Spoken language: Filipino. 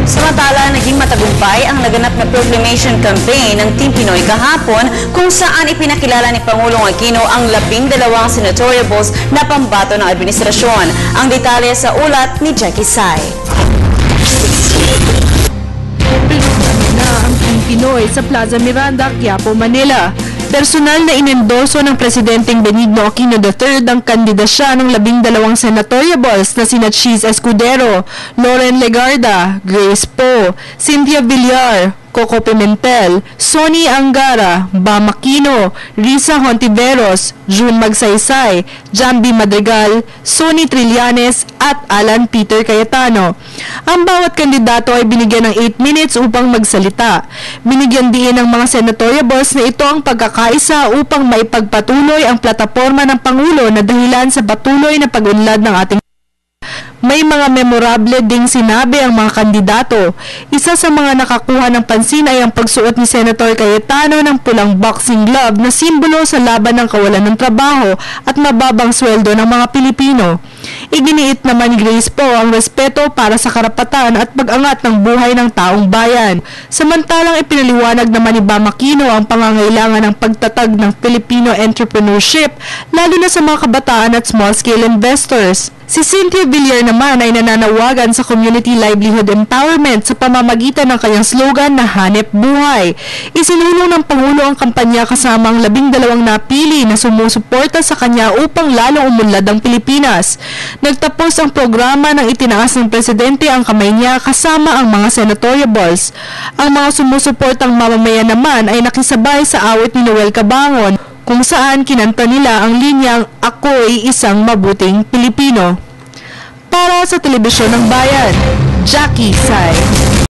Samantala, naging matagumpay ang naganap na proclamation campaign ng Team Pinoy kahapon kung saan ipinakilala ni Pangulong Aquino ang 12 senatoriables na pambato ng administrasyon. Ang detalye sa ulat ni Jackie Sai. Na ang Team Pinoy sa Plaza Miranda, Quiapo, Manila. Personal na inendorso ng Presidenteng Benigno Aquino III ang kandidasya ng 12 senatoriables na sina Cheese Escudero, Loren Legarda, Grace Poe, Cynthia Villar, Coco Pimentel, Sonny Angara, Bam Aquino, Risa Hontiveros, June Magsaysay, Jambi Madrigal, Sonny Trillanes at Alan Peter Cayetano. Ang bawat kandidato ay binigyan ng 8 minutes upang magsalita. Binigyan din ng mga senatoriables na ito ang pagkakaisa upang maipagpatuloy ang plataporma ng Pangulo na dahilan sa patuloy na pag-unlad ng ating. May mga memorable ding sinabi ang mga kandidato. Isa sa mga nakakuha ng pansin ay ang pagsuot ni Senator Cayetano ng pulang boxing glove na simbolo sa laban ng kawalan ng trabaho at mababang sweldo ng mga Pilipino. Iginiit naman ni Grace Poe ang respeto para sa karapatan at pag-angat ng buhay ng taong bayan. Samantalang ipinaliwanag naman ni Bam Aquino ang pangangailangan ng pagtatag ng Filipino entrepreneurship lalo na sa mga kabataan at small-scale investors. Si Cynthia Villar naman ay nananawagan sa community livelihood empowerment sa pamamagitan ng kanyang slogan na Hanep Buhay. Isinulong ng Pangulo ang kampanya kasama ang 12 napili na sumusuporta sa kanya upang lalong umunlad ang Pilipinas. Nagtapos ang programa nang itinaas ng Presidente ang kamay niya kasama ang mga senatoriables. Ang mga sumusuportang mamamayan naman ay nakisabay sa awit ni Noel Cabangon, kung saan kinanta nila ang linyang "Ako'y isang mabuting Pilipino." Para sa Telebisyon ng Bayan, Jackie Sai.